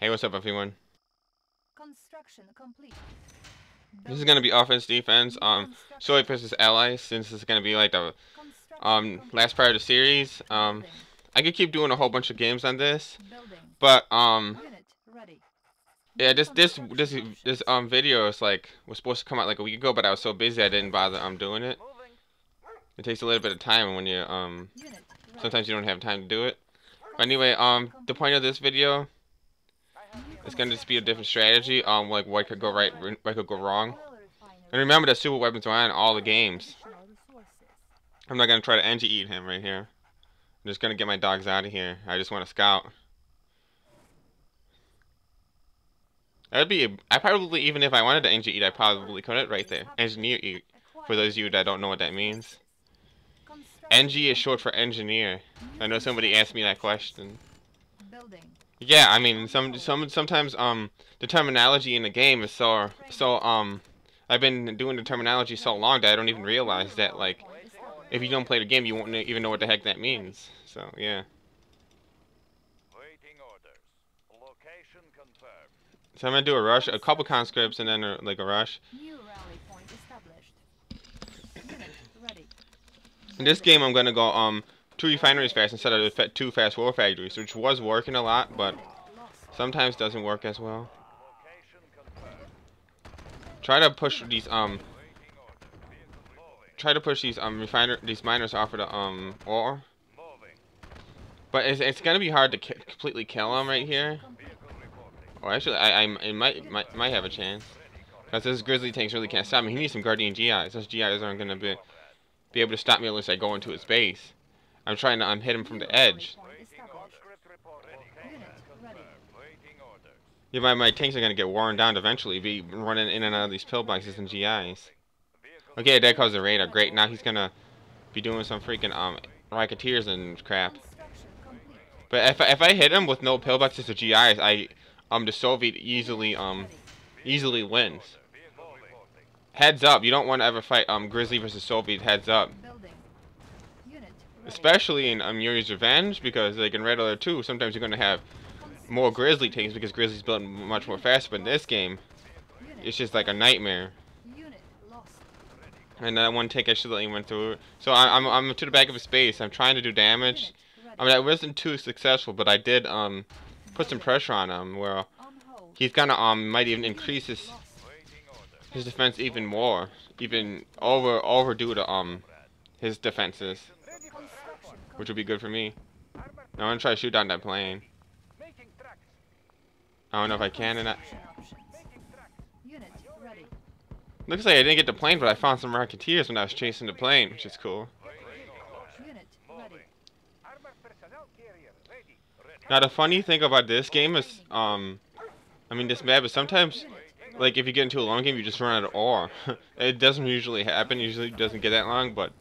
Hey, what's up, everyone? Construction complete. This is gonna be offense, defense. SvA versus allies. Since it's gonna be like the last part of the series. I could keep doing a whole bunch of games on this, but Unit ready. yeah, this video is like was supposed to come out like a week ago, but I was so busy I didn't bother doing it. It takes a little bit of time when you sometimes you don't have time to do it. But anyway, the point of this video is gonna just be a different strategy. Like what could go right, what could go wrong. And remember that super weapons are on all the games. I'm not gonna try to NG eat him right here. I'm just gonna get my dogs out of here. I just want to scout. That'd be. I probably, even if I wanted to NG eat, I probably couldn't right there. Engineer eat. For those of you that don't know what that means. NG is short for engineer. I know somebody asked me that question. Yeah, I mean sometimes the terminology in the game is so I've been doing the terminology so long that I don't even realize that, like, if you don't play the game you won't even know what the heck that means. So yeah. So I'm gonna do a rush, a couple conscripts, and then like a rush. In this game I'm gonna go 2 refineries fast instead of 2 fast war factories, which was working a lot, but sometimes doesn't work as well. Try to push these these miners off of the ore. But it's gonna be hard to completely kill them right here. Or actually, it might have a chance, because this grizzly tanks really can't stop me. He needs some guardian GIs. Those GIs aren't gonna be able to stop me unless I go into his base. I'm trying to hit him from the edge. Yeah, my tanks are gonna get worn down eventually. Be running in and out of these pillboxes and GIs. Okay, that caused a radar. Great. Now he's gonna be doing some freaking racketeers and crap. But if I hit him with no pillboxes or GIs, the Soviet easily wins. Heads up, you don't want to ever fight Grizzly versus Soviet. Heads up. Especially in Yuris Revenge, because like in Red Alert 2, sometimes you're gonna have more Grizzly tanks because Grizzly's built much more faster. But in this game, it's just like a nightmare. And that one tank I should let you went through it. So I'm to the back of his base. I'm trying to do damage. I mean, I wasn't too successful, but I did put some pressure on him where he's gonna might even increase his defense even more, even overdo the his defenses, which would be good for me. Now I'm gonna try to shoot down that plane. I don't know if I can or not. Looks like I didn't get the plane, but I found some racketeers when I was chasing the plane, which is cool. Now the funny thing about this game is, I mean this map is sometimes, like if you get into a long game, you just run out of ore. It doesn't usually happen. Usually it doesn't get that long, but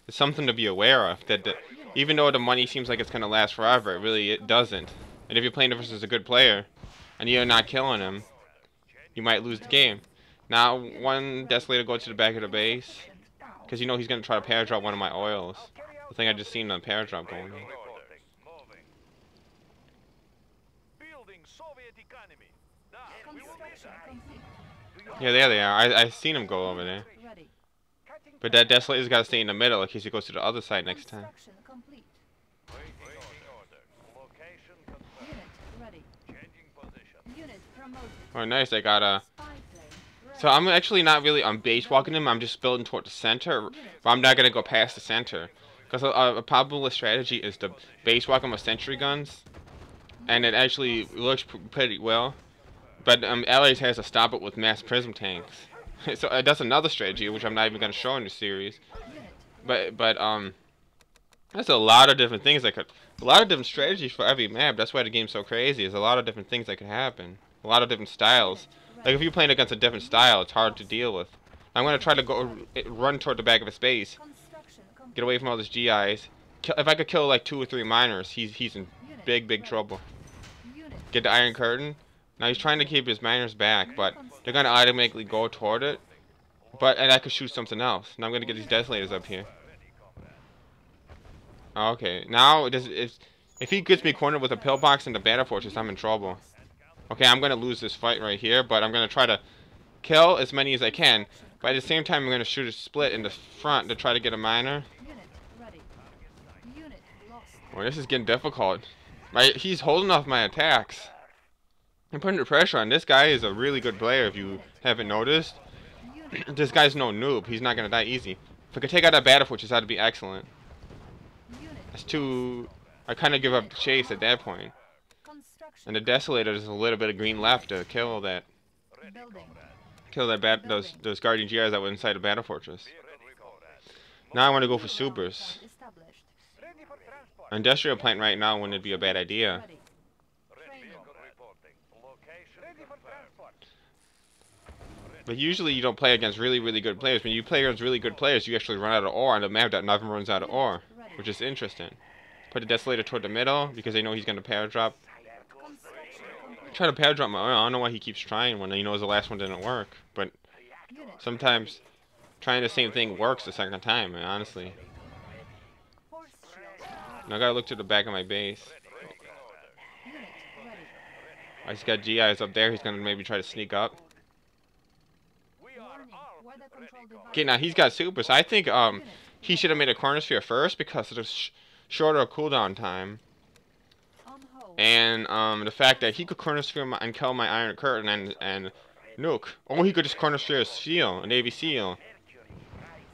it's something to be aware of. That even though the money seems like it's gonna last forever, it doesn't. And if you're playing versus a good player, and you're not killing him, you might lose the game. Now one Desolator go to the back of the base, because you know he's gonna try to paradrop one of my oils. I think I just seen the paradrop going on. Yeah, there they are. I seen him go over there. But that Desolator's got to stay in the middle in case he goes to the other side next time. Oh, nice. I got a... So I'm actually not really base walking him. I'm just building toward the center. But I'm not going to go past the center. Because a popular strategy is to base walk him with sentry guns. And it actually looks pretty well. But Allies has to stop it with mass prism tanks. So that's another strategy, which I'm not even going to show in the series. But that's a lot of different things that could... A lot of different strategies for every map. That's why the game's so crazy. There's a lot of different things that could happen. A lot of different styles. Like if you're playing against a different style, it's hard to deal with. I'm going to try to run toward the back of his base. Get away from all these GIs. If I could kill like 2 or 3 miners, he's in big trouble. Get the Iron Curtain. Now he's trying to keep his miners back, but they're going to automatically go toward it. And I could shoot something else. Now I'm going to get these Desolators up here. Okay, now if he gets me cornered with a pillbox and the Battle Fortress, I'm in trouble. Okay, I'm gonna lose this fight right here, but I'm gonna try to kill as many as I can. But at the same time, I'm gonna shoot a split in the front to try to get a miner. Unit ready. Unit lost. Well, this is getting difficult. He's holding off my attacks. I'm putting the pressure on. This guy is a really good player, if you haven't noticed. Unit This guy's no noob. He's not gonna die easy. If I could take out that battle fortress, that'd be excellent. unit That's too... I kind of give up the chase at that point. construction. And the Desolator, there's a little bit of green left to kill that... Building. Kill that those Guardian GRs that were inside the battle fortress. Now I want to go for supers. Established. Industrial plant right now wouldn't be a bad idea. Ready. Training. But usually you don't play against really good players. When you play against really good players, you actually run out of ore on the map that never runs out of ore, which is interesting. Put the Desolator toward the middle because they know he's going to power drop. Construction complete. Try to power drop my oil. I don't know why he keeps trying when he knows the last one didn't work. But Unit. sometimes trying the same thing works the second time, man, honestly. Force shield. Now I gotta look to the back of my base. Unit ready. I just got GIs up there. He's gonna maybe try to sneak up. Warning. Weather control device. Okay, now he's got supers. I think he should have made a corner sphere first because of the shorter cooldown time. On hold. And the fact that he could corner sphere and kill my Iron Curtain and nuke. Or he could just corner sphere a seal, a Navy SEAL.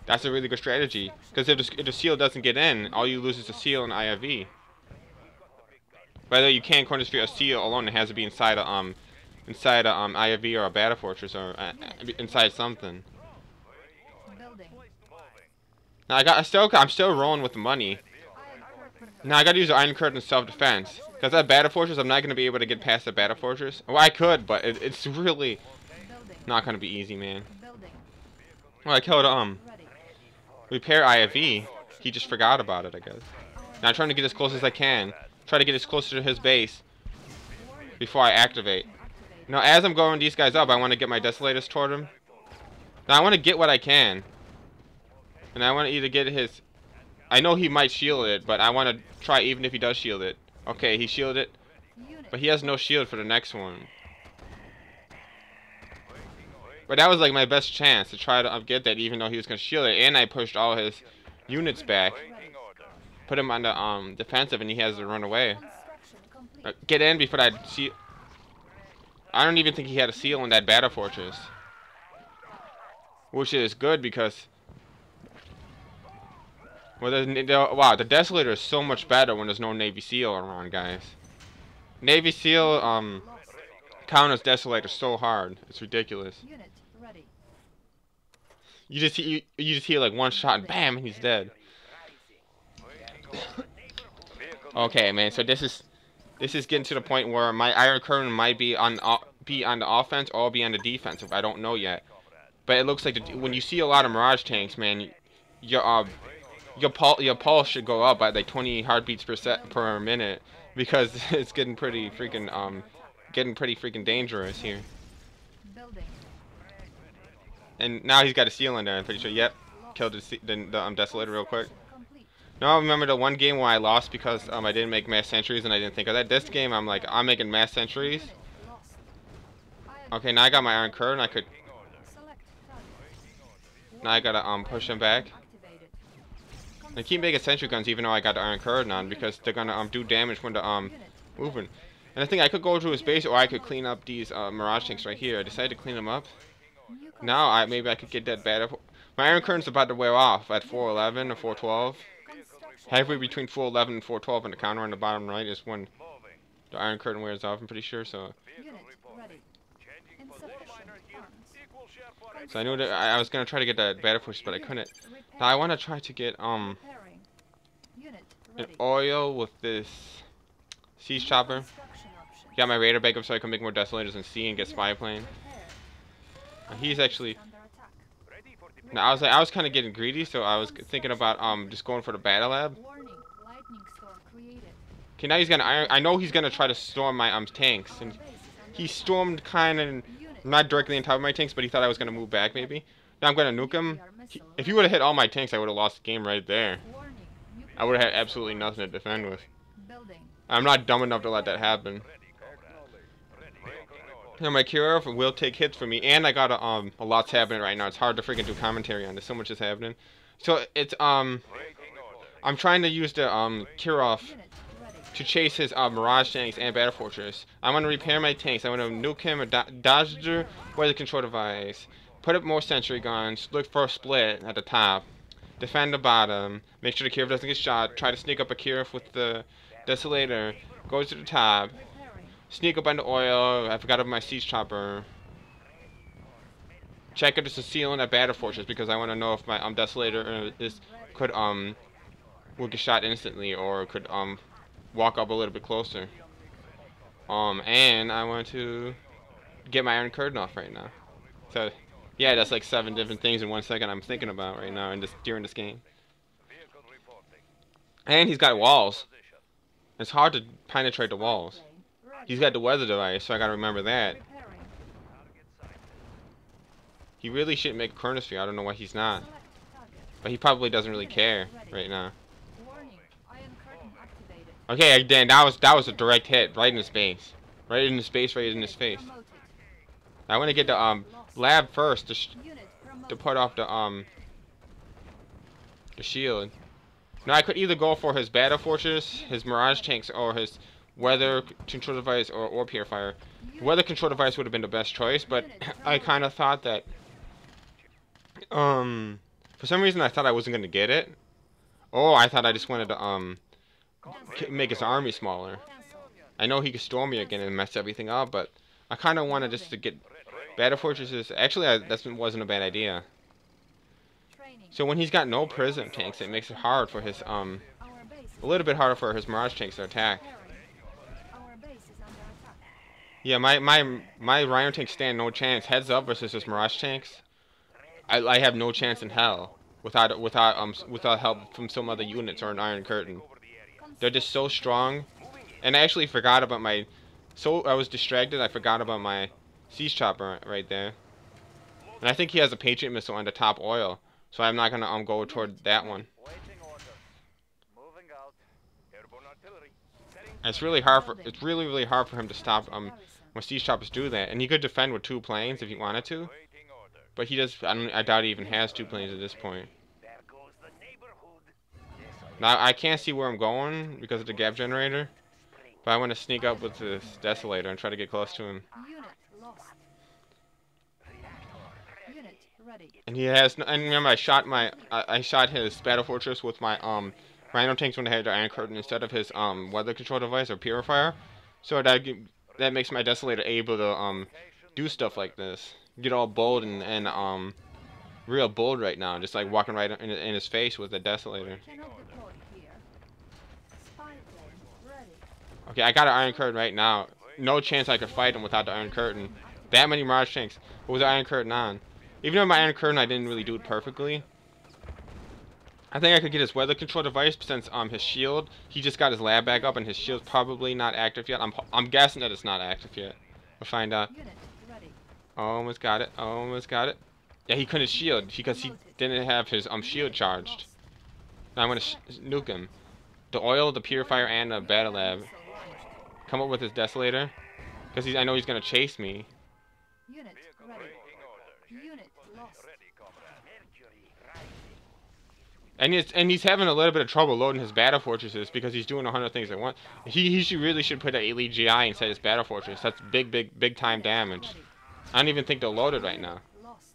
That's a really good strategy. Because if the seal doesn't get in, all you lose is the seal and IFV. By the way, you can't corner sphere a seal alone. It has to be inside a IFV or a battle fortress or inside something. Building. Now I'm still rolling with the money. Iron curtain. Now I gotta use the Iron Curtain in self-defense. Because that battle fortress, I'm not gonna be able to get past the battle fortress. Well, I could, but it's really Building. not gonna be easy, man. Building. Well, I killed Ready. repair IFV. He just forgot about it, I guess. Now I'm trying to get as close as I can. Try to get as close to his base Warning. before I activate. Activated. Now, as I'm going these guys up, I want to get my Desolators toward him. Now, I want to get what I can. And I want to either get his... I know he might shield it, but I want to try even if he does shield it. Okay, he shielded it, Unit. but he has no shield for the next one. But that was like my best chance to try to get that even though he was going to shield it. And I pushed all his units back. Ready. Put him on the defensive and he has to run away. Construction complete. Get in before that seal. I don't even think he had a seal in that battle fortress. Which is good because... Well, wow, the Desolator is so much better when there's no Navy SEAL around, guys. Navy SEAL Lost. counters Desolator so hard. It's ridiculous. Unit ready. You just hear like one shot and bam, he's dead. Okay, man. So this is getting to the point where my Iron Curtain might be on the offense or be on the defensive. I don't know yet. But it looks like when you see a lot of Mirage tanks, man, your pulse should go up by like 20 heartbeats per minute because it's getting pretty freaking dangerous here. Building. And now he's got a seal in there. I'm pretty sure. Yep, killed the Desolator real quick. Complete. No, I remember the one game where I lost because I didn't make mass sentries and I didn't think of that. This game, I'm like, I'm making mass sentries. Unit lost. Iron Okay, now I got my Iron Curtain. I could. select target. Now I gotta push him back. Activated. I keep making sentry guns even though I got the Iron Curtain on because they're gonna do damage when the Unit. moving. And I think I could go to his base or I could clean up these Mirage tanks right here. I decided to clean them up. New Now maybe I could get that battle. My Iron Curtain's about to wear off at 411 or 412. construction. Halfway between 411 and 412 and the counter on the bottom right is when the Iron Curtain wears off, I'm pretty sure. So Unit ready. Insufficient funds. I knew that I was gonna try to get that battle force, but I couldn't. Now I want to try to get Repairing. Unit an ready. oil with this siege chopper. Construction options. Got my radar backup so I can make more Desolators and see and get spy plane. Repair. He's actually. Under attack. Now I was kind of getting greedy, so I was thinking about just going for the battle lab. Warning. Lightning storm created. Okay, now he's gonna. I know he's gonna try to storm my tanks, and Base is under he stormed kind of Unit. not directly on top of my tanks, but he thought I was gonna move back maybe. Now I'm gonna nuke him. If he would have hit all my tanks, I would have lost the game right there. Warning. I would have had absolutely nothing to defend with. Building. I'm not dumb enough to let that happen. And my Kirov will take hits for me, and I got a lot's happening right now. It's hard to freaking do commentary on this. So much is happening. So it's I'm trying to use the Kirov Unit ready. to chase his Mirage tanks and Battle Fortress. I want to repair my tanks. I want to nuke him, a Dodger, weather control device, put up more sentry guns, look for a split at the top, defend the bottom, make sure the Kirov doesn't get shot, try to sneak up a Kirov with the Desolator, goes to the top, Repairing. sneak up on the oil, I forgot about my siege chopper, check if there's a seal in that Battle Fortress because I want to know if my Desolator could will get shot instantly or could walk up a little bit closer. And I want to get my Iron Curtain off right now. So, yeah, that's like 7 different things in 1 second I'm thinking about right now during this game. And he's got walls. It's hard to penetrate the walls. He's got the weather device, so I gotta remember that. Repairing. He really shouldn't make a chronosphere. I don't know why he's not. Select target. But he probably doesn't really care right now. Warning. Iron curtain activated. Okay, Dan, that was a direct hit right in his face. Right in his face, right in his face. Promoted. I want to get the lab first Unit to promoted. put off the shield. Now I could either go for his Battle Fortress, his Mirage tanks, or his weather control device or ore purifier. Weather control device would have been the best choice, but I kind of thought that for some reason I thought I wasn't gonna get it. Oh, I thought I just wanted to make his army smaller. Cancel. I know he could storm me again and mess everything up, but I kind of wanted just to get Battle Fortresses. Actually, that wasn't a bad idea. Training. So when he's got no prism tanks, it makes it hard for his Our base is a little bit harder for his Mirage tanks to attack. repairing. Our base is under attack. Yeah, my Rhino tanks stand no chance. Heads up versus his Mirage tanks. I have no chance in hell without help from some other units or an Iron Curtain. They're just so strong. And I actually forgot about my. So I was distracted. I forgot about my siege chopper right there. And I think he has a Patriot missile on the top oil, so I'm not gonna go toward that one. It's really hard for it's really hard for him to stop when siege choppers do that. And he could defend with 2 planes if he wanted to, but he just I doubt he even has 2 planes at this point. Now I can't see where I'm going because of the gap generator, but I want to sneak up with this Desolator and try to get close to him. Unit lost. Unit ready. And he has. And remember, I shot his Battle Fortress with my Rhino tanks when they had their Iron Curtain instead of his weather control device or purifier. So that makes my Desolator able to do stuff like this. Get all bold and real bold right now, just like walking right in his face with the Desolator. Cannot deploy here. Spy plane ready. Okay, I got an Iron Curtain right now. No chance I could fight him without the Iron Curtain. That many Mirage tanks. What was the Iron Curtain on? Even though my Iron Curtain, I didn't really do it perfectly. I think I could get his weather control device since his shield. He just got his lab back up and his shield's probably not active yet. I'm guessing that it's not active yet. We'll find out. Unit ready. Almost got it. Almost got it. Yeah, he couldn't shield because he didn't have his shield charged. Now I'm gonna nuke him. The oil, the purifier, and the battle lab. Come up with his Desolator, because I know he's gonna chase me. Unit ready. Unit lost. And he's having a little bit of trouble loading his Battle Fortresses because he's doing 100 things at once. He really should put an Elite GI inside his Battle Fortress. That's big time damage. I don't even think they'll load it right now. Lost.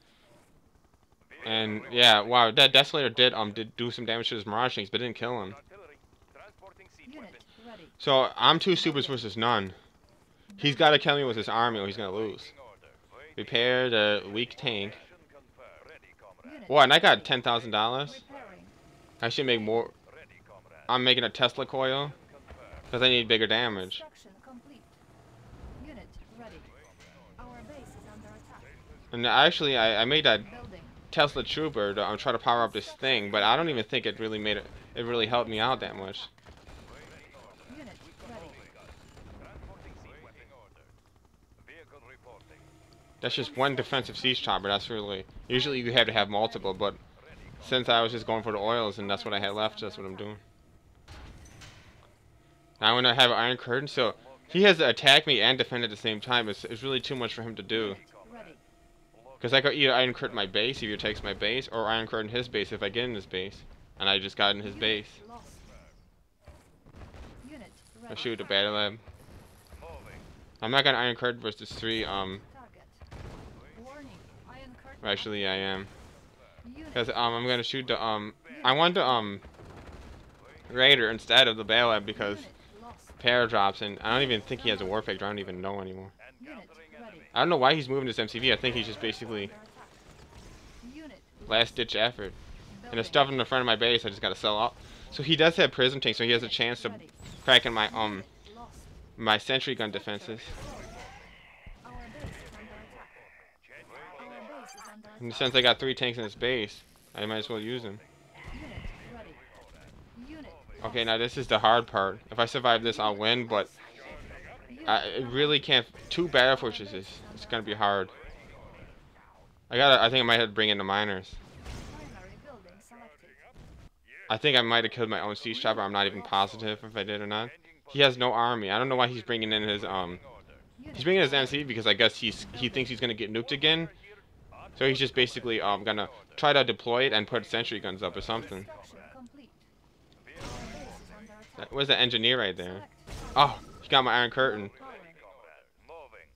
And yeah, wow, that Desolator did do some damage to his Mirage tanks, but didn't kill him. Unit ready. So I'm 2 supers versus none. He's got to kill me with his army or he's gonna lose. Repair the weak tank. Unit Boy, and I got $10,000. repairing. I should make more. I'm making a Tesla coil because I need bigger damage. Construction complete. Unit ready. Our base is under attack. And actually, I made that Building. Tesla Trooper to try to power up this thing, but I don't even think it really made it. It really helped me out that much. Unit ready. That's just one defensive siege chopper. That's really usually you have to have multiple, but since I was just going for the oils and that's what I had left, that's what I'm doing. Now I'm gonna have an Iron Curtain. So He has to attack me and defend at the same time. It's really too much for him to do. Unit ready. Because I could either iron curtain my base if he takes my base, or iron curtain his base if I get in his base. And I just got in his base. Lost. Unit I ready. shoot the battle lab. I'm not gonna iron curtain versus 3, Target. Warning. Iron curtain. actually I am. Unit Because I'm gonna shoot the I want the raider instead of the battle lab because unit lost. paradrops, and I don't even think he has a war factor. I don't even know anymore. Unit ready. I don't know why he's moving this MCV. I think he's just basically Unit last ditch effort. And the building. stuff in the front of my base, I just gotta sell out. So he does have prism tank, so he has a chance to Ready. crack in my Lost. my sentry gun defenses. Our base is under attack. Our base is under And attack. since I got 3 tanks in his base, I might as well use them. Unit ready. Unit Okay, now this is the hard part. If I survive this, I'll win, but I really can't. 2 battle fortresses. It's gonna be hard. I think I might have to bring in the miners. primary building selected. I think I might have killed my own siege chopper. I'm not even positive if I did or not. He has no army. I don't know why he's bringing in his He's bringing his MC because I guess he thinks he's gonna get nuked again. So he's just basically gonna try to deploy it and put sentry guns up or something. Construction complete. Our base is under attack. Where's the engineer right there? Select. Oh, he got my iron curtain. Powering.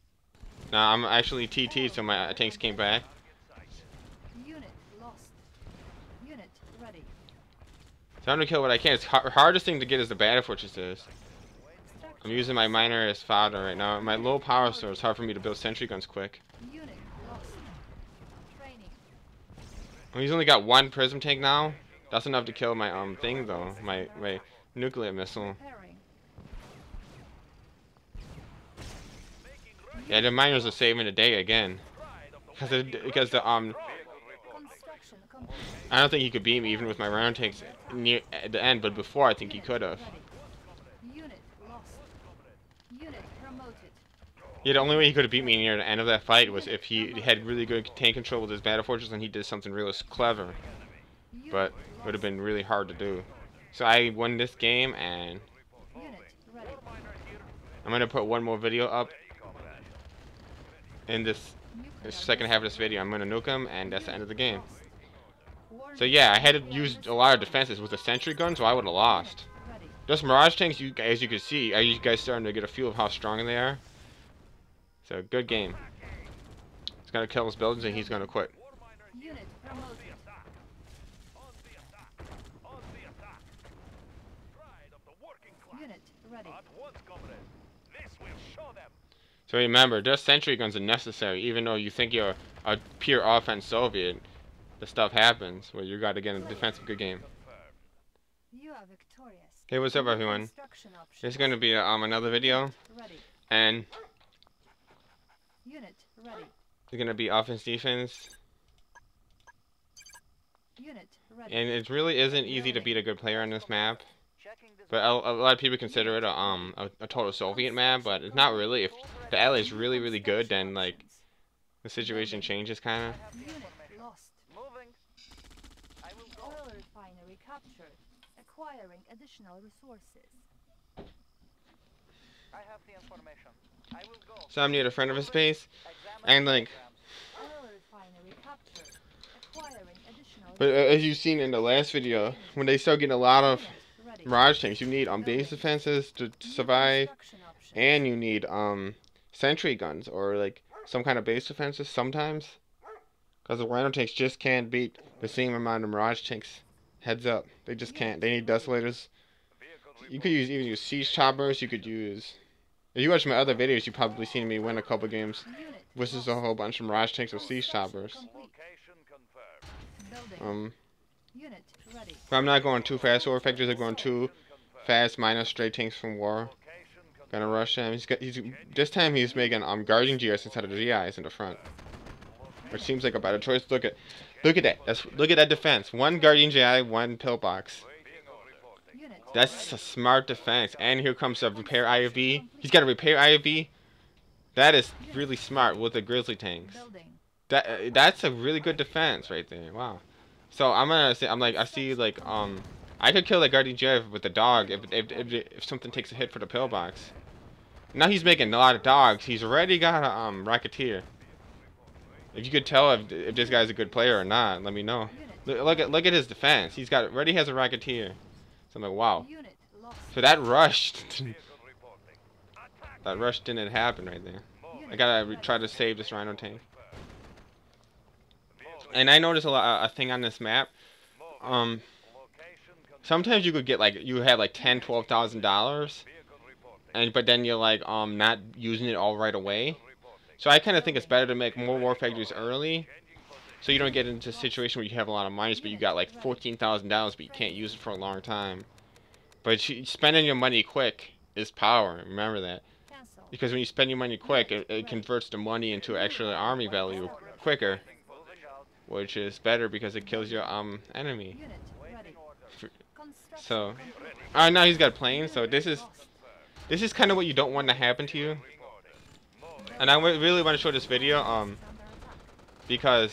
Now I'm actually TT, so my tanks came back. Unit lost. Unit ready. Time to kill what I can. It's hardest thing to get is the battle fortresses. I'm using my miner as fodder right now. My low power source, it's hard for me to build sentry guns quick. Unit lost. Training. He's only got 1 prism tank now. That's enough to kill my thing though. My nuclear missile. Preparing. Yeah, the miners are saving the day again. Because the Construction complete. I don't think he could beat me even with my round tanks near at the end, but before I think he could have. Ready. Unit lost. Unit promoted. Yeah, the only way he could have beat me near the end of that fight was if he had really good tank control with his battle fortress and he did something real clever. Unit But it would have been really hard to do. So I won this game, and Unit ready. I'm gonna put one more video up in this Nuclear second half of this video. I'm gonna nuke him, and that's the end of the game. lost. Warning. So yeah, I had to use a lot of defenses with the sentry gun, so I would have lost. Ready. Those Mirage tanks, as you can see, are you guys starting to get a feel of how strong they are? So good game. He's gonna kill his buildings, and he's gonna quit. Unit promoted. Unit ready. So remember, their sentry guns are necessary, even though you think you're a pure offense Soviet. The stuff happens where you gotta get a defensive good game. You are victorious. Hey, what's up, everyone? Construction options. This is gonna be another video, Ready. and Unit ready. it's gonna be offense defense, Unit ready. and it really isn't easy to beat a good player on this map. But a lot of people consider it a total Soviet map, but it's not really. If the ally is really really good, then like the situation changes kind of. Unit lost. Oil refinery captured. Acquiring additional resources. I have the information. I will go. So I'm near the front of his base, and like, Oil refinery captured. Acquiring additional but as you've seen in the last video, when they start getting a lot of ready. Mirage tanks, you need base defenses to survive, Construction options. and you need sentry guns or like some kind of base defenses sometimes, because the Rhino tanks just can't beat the same amount of Mirage tanks. Heads up, they just can't. They need desolators. You could even use siege choppers. You could use. If you watch my other videos, you've probably seen me win a couple games Unit versus a whole bunch of Mirage tanks with siege choppers. complete. Building. Unit ready. But I'm not going too fast. War factors are going too fast. Minus straight tanks from war. Gonna rush him. This time he's making guarding GIs instead of the GIs in the front, which seems like a better choice. Look at that. Look at that defense. 1 guardian GI, 1 pillbox. Unit That's a smart defense. And here comes a repair IFV. He's got a repair IFV. That is really smart with the grizzly tanks. building. That's a really good defense right there. Wow. So I see like I could kill that guardian GI with the dog if something takes a hit for the pillbox. Now he's making a lot of dogs. He's already got a racketeer. If you could tell if this guy's a good player or not, let me know. Look at his defense. He's got already has a racketeer. So I'm like, wow. Unit lost. So that rushed. That rush didn't happen right there. I gotta try to save this Rhino tank. And I noticed a thing on this map. Sometimes you could get like you have like $10,000-$12,000, but then you're like not using it all right away. So I kind of think it's better to make more war factories early, so you don't get into a situation where you have a lot of miners, but you got like $14,000, but you can't use it for a long time. But spending your money quick is power. Remember that. Because when you spend your money quick, it converts the money into actual army value quicker, which is better because it kills your enemy. So, now he's got a plane. So this is kind of what you don't want to happen to you. And I really want to show this video because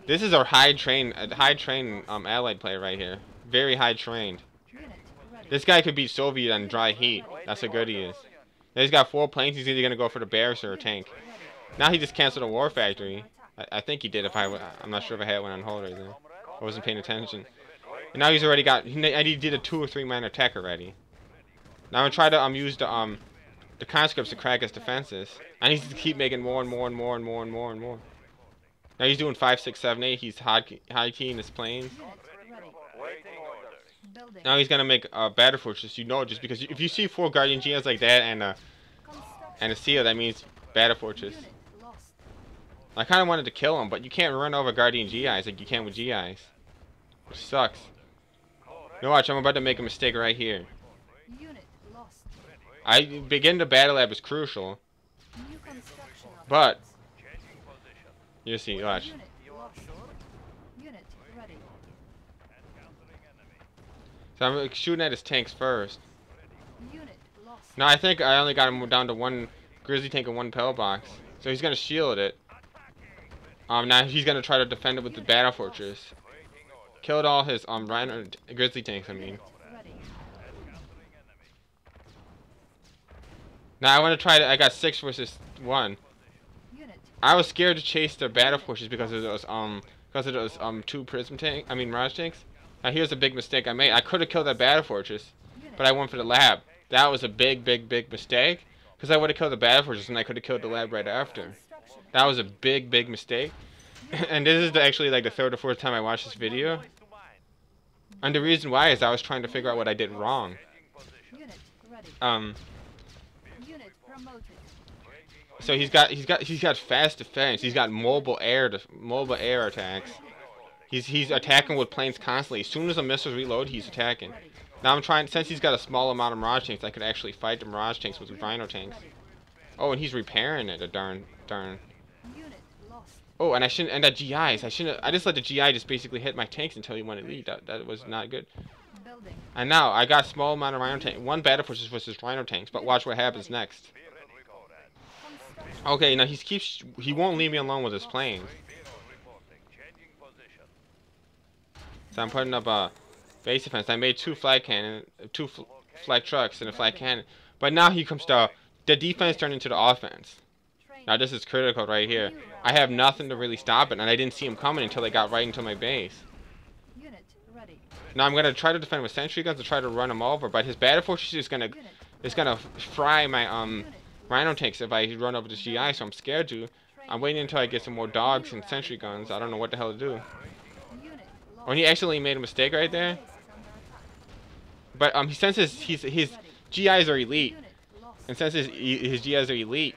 this is our high train allied player right here. Very high trained. This guy could beat Soviet on dry heat. That's how good he is. Now he's got 4 planes. He's either gonna go for the barracks or a tank. Now he just canceled a war factory. I think he did. I'm not sure if I had one on hold right there. I wasn't paying attention. And now he's already got. He did a 2 or 3 man attack already. Now I'm gonna try to use the conscripts to crack his defenses. And he's to keep making more and more and more and more and more and more. Now he's doing 5, 6, 7, 8. He's high keying his planes. Now he's gonna make a battle fortress. You know, just because if you see 4 Guardian GIs like that and a seal, that means battle fortress. I kind of wanted to kill him, but you can't run over Guardian GIs like you can with GIs, which sucks. Now watch, I'm about to make a mistake right here. Begin the battle lab is crucial, but you see, watch. So I'm shooting at his tanks first. Now I think I only got him down to 1 grizzly tank and 1 pillbox. So he's gonna shield it. Now he's gonna try to defend it with the battle fortress. Killed all his rhino grizzly tanks. I mean. Now I want to try to. I got 6 versus 1. I was scared to chase their battle fortress because of those 2 prism tank. I mean Mirage tanks. Now here's a big mistake I made. I could have killed that battle fortress, but I went for the lab. That was a big mistake, because I would have killed the battle fortress and I could have killed the lab right after. That was a big mistake. And this is actually like the 3rd or 4th time I watched this video. And the reason why is I was trying to figure out what I did wrong. So he's got fast defense. He's got mobile air attacks. He's attacking with planes constantly. As soon as the missiles reload, he's attacking. Now I'm trying, since he's got a small amount of Mirage tanks, I could actually fight the Mirage tanks with Rhino tanks. Oh, and he's repairing it, a darn. Oh, and that GIs, I just let the GI just basically hit my tanks until he went elite. That was not good. And now I got a small amount of Rhino tanks. 1 battle fortress versus Rhino tanks, but watch what happens next. Okay, now he won't leave me alone with his planes. So I'm putting up a base defense. I made 2 flag cannon, 2 flag trucks and a flag cannon. But now he comes to the defense turned into the offense. Now this is critical right here. I have nothing to really stop it, and I didn't see him coming until they got right into my base. Now I'm gonna try to defend with sentry guns to try to run him over, but his battle fortress is gonna fry my Rhino tanks if I run over the GI. So I'm scared to. I'm waiting until I get some more dogs and sentry guns. I don't know what the hell to do. Oh, and he actually made a mistake right there. But he since his GIs are elite, and since his GIs are elite,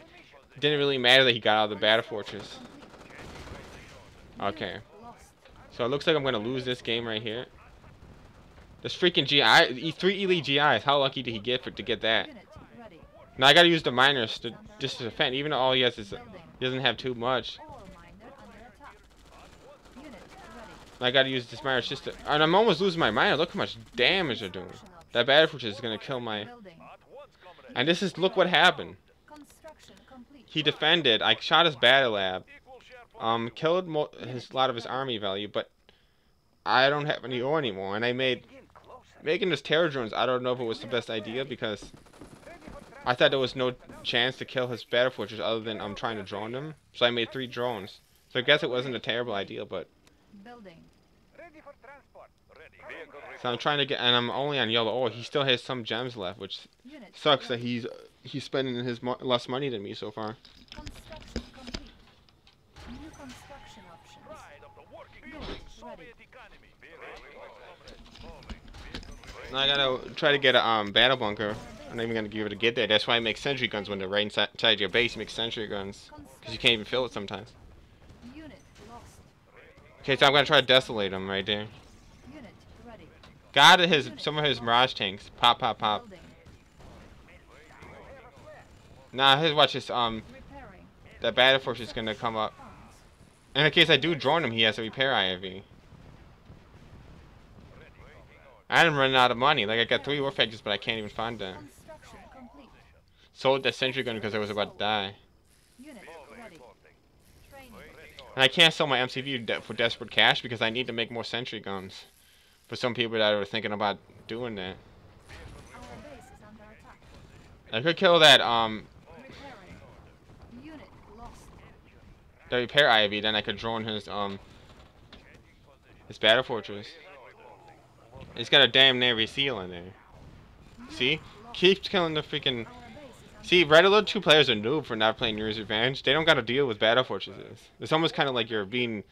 it didn't really matter that he got out of the battle fortress. Okay. So it looks like I'm gonna lose this game right here. This freaking GI, 3 elite GIs. How lucky did he get to get that? Now I gotta use the miners to just defend, even though all he has is he doesn't have too much. I gotta use this miner just to, and I'm almost losing my miner. Look how much damage they're doing. That battle fortress is gonna kill my. And this is, look what happened. He defended. I shot his battle lab. Killed a lot of his army value, but I don't have any ore anymore. And I making this terror drones. I don't know if it was the best idea because I thought there was no chance to kill his battle fortress other than I'm trying to drone him. So I made 3 drones. So I guess it wasn't a terrible idea, but Building. Ready for transport. Ready. so I'm trying to get, and I'm only on yellow. Oh, he still has some gems left, which Unit sucks that ready. he's spending his less money than me so far. Construction complete. New construction options. Pride of the working Unit class. ready. Soviet economy. Now I gotta try to get a battle bunker. I'm not even gonna be able to get there. That's why I make sentry guns when they're right inside your base. You make sentry guns because you can't even fill it sometimes. Unit lost. Okay, so I'm gonna try to desolate him right there. Unit ready. Got some of his mirage tanks. Pop, pop, pop. Building. Nah, his watch this Repairing. that battle force is gonna come up. Funds. And in case I do drone him, he has a repair IV. I'm running out of money. Like I got 3 war factors, but I can't even find them. Construction complete. Sold that sentry gun because I was about to die. Unit ready. Training. And I can't sell my MCV for desperate cash because I need to make more sentry guns. For some people that are thinking about doing that. Our base is under attack. I could kill that Repairing. Unit lost. the repair IV, then I could drone his battle fortress. It's got a damn Navy SEAL in there. See? Keeps killing the freaking. Our base is under See, Red Alert 2 players are noob for not playing Yuris Revenge. They don't gotta deal with battle fortresses. It's almost kinda like you're being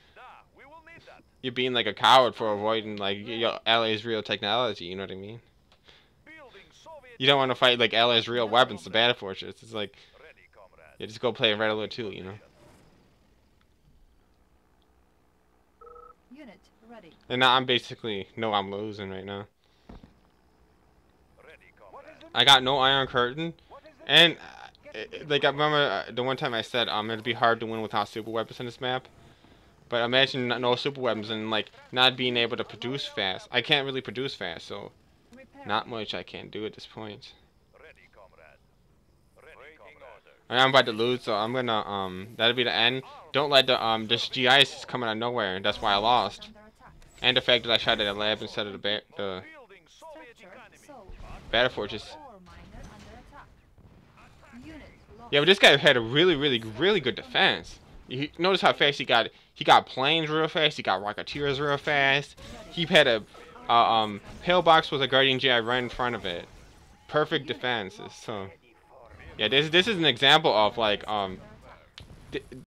like a coward for avoiding like your allies' real technology, you know what I mean? You don't want to fight like allies' real weapons, the battle fortress. It's like, yeah, just go play Red Alert 2, you know? Unit ready. And now I'm basically, I'm losing right now. I got no Iron Curtain, and like I remember the one time I said it'd be hard to win without super weapons in this map. But imagine no super weapons and like not being able to produce fast. I can't really produce fast, so Repairing. not much I can do at this point. Ready, comrade. Ready, comrade. I'm about to lose, so I'm gonna that'll be the end. Don't let the this GIS is coming out of nowhere, and that's why I lost. Under attack. And the fact that I shot at a lab instead of the Building Soviet Structure economy. sold. battle fortress. Ore miner under attack. Unit lost. Yeah, but this guy had a really good defense. You notice how fast he got. He got planes real fast. He got rocketeers real fast. He had a pillbox with a guardian GI right in front of it. Perfect defenses. So yeah, this is an example of like